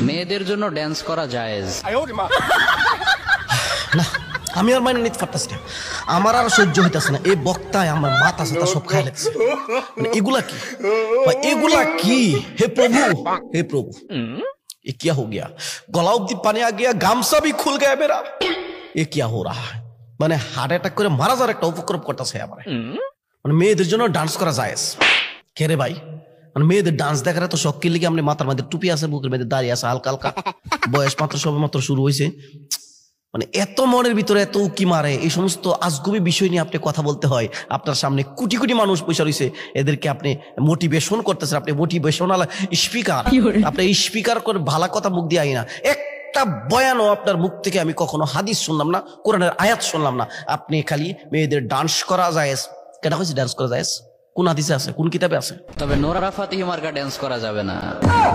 মেয়েদের জন্য ড্যান্স করা জায়েজ। না আমি আর মাইনে নিতে পারতাছি না, আমার আর সহ্য হইতাছে না। এই বক্তায় আমার মাথা সাথে সব খাই লাগছে। মানে এগুলা কি ভাই, এগুলা কি? হে প্রভু, হে প্রভু, ये क्या हो गया? गला অব্দি পানি आ गया, গামছা भी खुल गया मेरा। ये क्या हो रहा है? মানে হার্ট অ্যাটাক করে মারা যাওয়ার একটা উপক্রম করতেছে আমার। মানে মেয়েদের জন্য ডান্স করা জায়েজ কে রে ভাই? মানে মেয়েদের ডান্স দেখার তো শখ কি লিগে? আপনি মাথার মধ্যে টুপি আছে, বুকের মধ্যে দাঁড়িয়ে আছে হালকা হালকা, বয়স মাত্র সবে মাত্র শুরু হয়েছে। মানে এত মনের ভিতরে এত উকি মারে, এই সমস্ত আজগুবি বিষয় নিয়ে আপনি কথা বলতে হয়। আপনার সামনে কোটি কোটি মানুষ পয়সা রয়েছে, এদেরকে আপনি মোটিভেশন করতেছেন। আপনি মোটিভেশনাল স্পিকার, আপনি স্পিকার করে ভালো কথা মুখ দিয়ে আই না। একটা বয়ানও আপনার মুখ থেকে আমি কখনো হাদিস শুনলাম না, কোরআনের আয়াত শুনলাম না। আপনি খালি মেয়েদের ডান্স করা জায়েজ, কেটা হয়েছে ডান্স করা জায়েজ? কোন হাদিসে আছে, কোন কিতাবে আছে? তবে নোরা ফাতিহি মার্কা ড্যান্স করা যাবে না।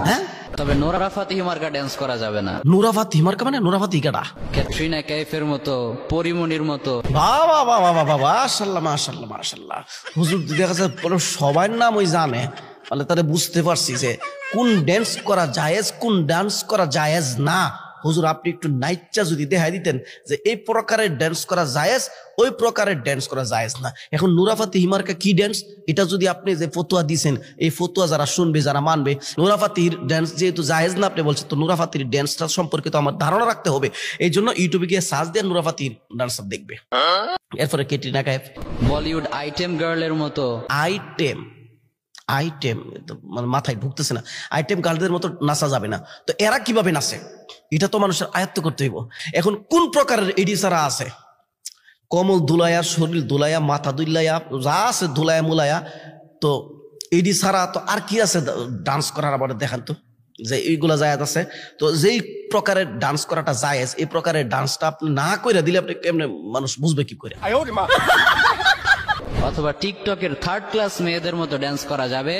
হ্যাঁ, তবে নোরা ফাতিহি মার্কা ড্যান্স করা যাবে না। নুরা ফাতিহি মার্কা মানে নুরা ফাতিহি কাটা? ক্যাটরিনা কাইফের মতো, পরিমণির মতো। বাবা বাবা বাবা, মাশাআল্লাহ মাশাআল্লাহ মাশাআল্লাহ। হুজুর দেখা যাচ্ছে সবার নাম ওই জানে, মানে তারা বুঝতে পারছি যে কোন ড্যান্স করা জায়েজ, কোন ডান্স করা জায়েজ না। হুজুর আপনি একটু নাইচা যদি দেখাই দিতেন যে এই প্রকারের ড্যান্স করা জায়েজ, ওই প্রকারের ড্যান্স করা জায়েজ না। এখন নুরা ফাতিহি মার্কা কি ড্যান্স, এটা যদি আপনি যে ফতোয়া দিয়েছেন, এই ফতোয়া যারা শুনবে, যারা মানবে, নুরা ফাতিহির ড্যান্স যেহেতু জায়েজ না আপনি বলছেন, তো নুরা ফাতিহির ড্যান্সটা সম্পর্কে তো আমার ধারণা রাখতে হবে। এই জন্য ইউটিউবে গিয়ে সার্চ দিয়ে নুরা ফাতিহির ডান্সার দেখবে। এরপরে ক্যাটরিনা কাইফ বলিউড আইটেম গার্লের মতো। আইটেম মানে মাথায় ঢুকতেছে না। আইটেম গার্লদের মতো নাচা যাবে না, তো এরা কিভাবে নাচে এটা তো মানুষের আয়ত্ত করতে হইব। এখন কোন প্রকারের এডিসারা আছে? কমল দুলাইয়া, শরীর দুলাইয়া, মাথা দুলাইয়া, যা আছে দুলাইয়া মুলাইয়া, তো এডি ছাড়া তো আর কি আছে ডান্স করার? আবার দেখান তো যে এইগুলা জায়েজ আছে। তো যেই প্রকারের ডান্স করাটা জায়েজ, এই প্রকারের ডান্সটা আপনি না করে দিলে আপনি কেমনে মানুষ বুঝবে কি করে? অথবা টিকটকের থার্ড ক্লাস মেয়েদের মতো ড্যান্স করা যাবে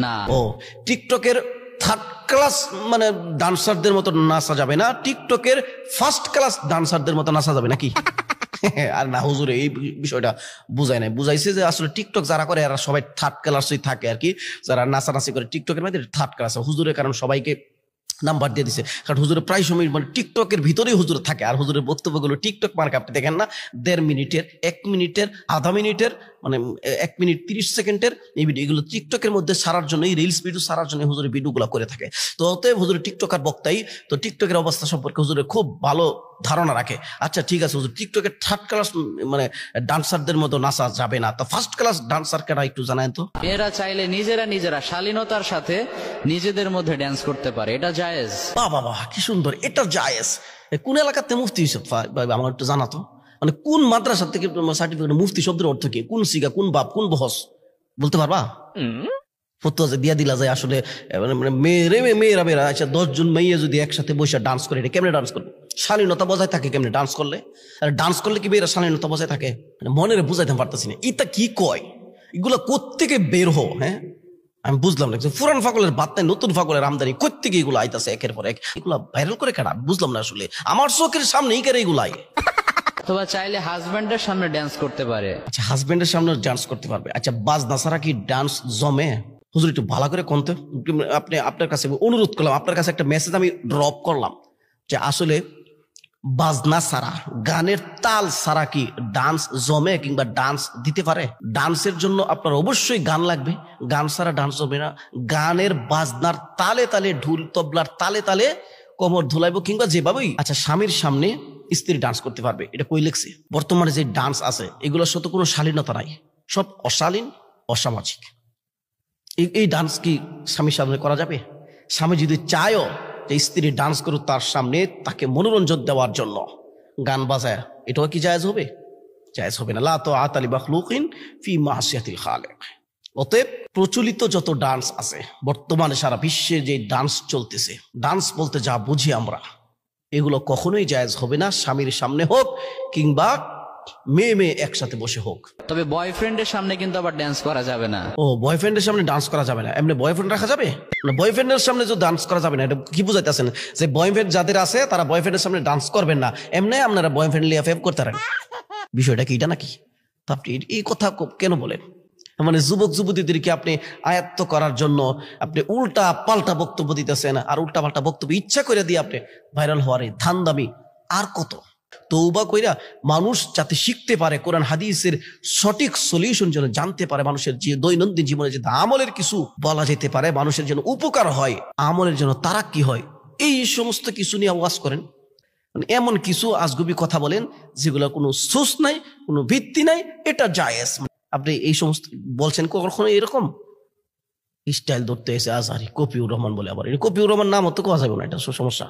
না। ও টিকটকের থার্ড ক্লাস মানে ডান্সারদের মতো নাচা যাবে না, টিকটকের ফার্স্ট ক্লাস ডান্সারদের মতো নাচা যাবে নাকি? আর না হুজুর এই বিষয়টা বুঝাই নাই, বুঝাইছে যে আসলে টিকটক যারা করে এরা সবাই থার্ড ক্লাসই থাকে আর কি। যারা নাচানাচি করে টিকটকের মধ্যে থার্ড ক্লাস হুজুরের, কারণ সবাইকে নাম্বার দিয়ে দিছে। কারণ হুজুরের প্রায় সময় মানে টিকটকের ভিতরেই হুজুর থাকে, আর হুজুরের বক্তব্যগুলো টিকটক মার্কা আপনি দেখেন না, 1.5 মিনিটের, 1 মিনিটের, আধা মিনিটের, মানে 1 মিনিট 30 সেকেন্ডের এই ভিডিও, এগুলো টিকটকের মধ্যে সারার জন্য, এই রিলস ভিডিও সারার জন্য হুজুরের ভিডিওগুলো করে থাকে। তো অতএব হুজুরের টিকটকার বক্তাই, তো টিকটকের অবস্থা সম্পর্কে হুজুরের খুব ভালো ধারণা রাখে। আচ্ছা ঠিক আছে হুজুর, টিকটকের থার্ড ক্লাস মানে ডান্সারদের মতো নাচা যাবে না, তো ফার্স্ট ক্লাস ডান্সার কেনা একটু জানায় তো। মেয়েরা চাইলে নিজেরা শালীনতার সাথে নিজেদের মধ্যে ড্যান্স করতে পারে, এটা জায়েজ। বাবা বাবা কি সুন্দর, এটা জায়েজ। কোন এলাকাতে মুফতি হিসেব আমার একটু জানাতো, মানে কোন মাদ্রাসা থেকে সার্টিফিকেট? মুফতি শব্দের অর্থ কি? কোন সিগা, কোন বাপ, কোন বহস বলতে পারবা? ফতোয়া যে দিয়া দিলা যায় আসলে মানে মেয়েরা আচ্ছা 10 জন মেয়ে যদি একসাথে বসে ডান্স করে, এটা কেমনে ডান্স করবে? শালীনতা বজায় থাকে কেমনে ডান্স করলে? আর ডান্স করলে কি মেয়েরা শালীনতা বজায় থাকে? মানে মনের বুঝাইতে পারতেছি না, এটা কি কয়? এগুলা কোত্থেকে বের হো? হ্যাঁ আমি বুঝলাম না, পুরান ফাগলের বাদ নাই, নতুন ফাগলের আমদানি কোত্থেকে এগুলো আইতাছে একের পর এক, এগুলা ভাইরাল করে কেনা বুঝলাম না আসলে। আমার চোখের সামনেই কেন এগুলাই? অথবা চাইলে হাজবেন্ডের সামনে ড্যান্স করতে পারে। আচ্ছা হাজবেন্ডের সামনে ডান্স করতে পারবে। আচ্ছা বাজনা ছাড়া কি ডান্স জমে? হুজুর একটু ভালো করে কোনতে, আপনি আপনার কাছে অনুরোধ করলাম, আপনার কাছে একটা মেসেজ আমি ড্রপ করলাম যে আসলে বাজনা ছাড়া, গানের তাল ছাড়া কি ডান্স জমে কিংবা ডান্স দিতে পারে? ডান্সের জন্য আপনার অবশ্যই গান লাগবে, গান ছাড়া ডান্স জমে না। গানের বাজনার তালে তালে, ঢুল তবলার তালে তালে কোমর ধুলাইবো কিংবা যেভাবেই। আচ্ছা স্বামীর সামনে স্ত্রী ডান্স করতে পারবে, এটা কই লেখছে? বর্তমানে যে ডান্স আছে এগুলোর সাথে কোনো শালীনতা নাই, সব অশালীন, অসামাজিক। এই ডান্স কি স্বামীর সামনে করা যাবে? স্বামী যদি চায়ও যে স্ত্রী ডান্স করুক তার সামনে, তাকে মনোরঞ্জন দেওয়ার জন্য গান বাজায়, এটাও কি জায়েজ হবে? জায়েজ হবে না। লা তাআতা লি মাখলুকিন ফি মাসিয়াতিল খালিক। অতএব প্রচলিত যত ডান্স আছে বর্তমানে সারা বিশ্বে যে ডান্স চলতেছে, ডান্স বলতে যা বুঝি আমরা, এগুলো কখনোই জায়েজ হবে না, স্বামীর সামনে হোক কিংবা মেয়ে একসাথে বসে হোক। তবে বয়ফ্রেন্ডের সামনে কিন্তু আবার ডান্স করা যাবে না। ও বয়ফ্রেন্ডের সামনে ডান্স করা যাবে না, এমনি বয়ফ্রেন্ড রাখা যাবে না? বয়ফ্রেন্ডের সামনে যদি ডান্স করা যাবে না, এটা কি বুঝাইতেছেন? যে বয়ফ্রেন্ড যাদের আছে তারা বয়ফ্রেন্ডের সামনে ডান্স করবেন না, এমনি আপনারা বয়ফ্রেন্ড লিয়া ফেভ করতে পারেন? বিষয়টা কি এটা নাকি? তো আপনি এই কথা কেন বলেন? মানে যুবক যুবতীদেরকে আপনি আয়ত্ত করার জন্য আপনি উল্টা পাল্টা বক্তব্য দিতেছেন, আর উল্টা পাল্টা বক্তব্য ইচ্ছা করে দিয়ে আপনি ভাইরাল হওয়ার এই ধান্দামি আর কত। তওবা কইরা মানুষ যাতে শিখতে পারে, কোরআন হাদিসের সঠিক সলিউশন যেন জানতে পারে, মানুষের যে দৈনন্দিন জীবনে যে আমলের কিছু বলা যেতে পারে, মানুষের যেন উপকার হয়, আমলের যেন তারাক্কি হয়, এই সমস্ত কিছু নিয়ে ওয়াজ করেন। মানে এমন কিছু আজগুবি কথা বলেন যেগুলো কোনো সোর্স নাই, কোনো ভিত্তি নাই, এটা জায়েজ। আপনি এই সমস্ত বলছেন, কখনো এরকম স্টাইল ধরতে এসে আজহারি কপিউর রহমান বলে, আবার কপিউর রহমান নাম হতো কোয়া যাবে না, এটা সমস্যা।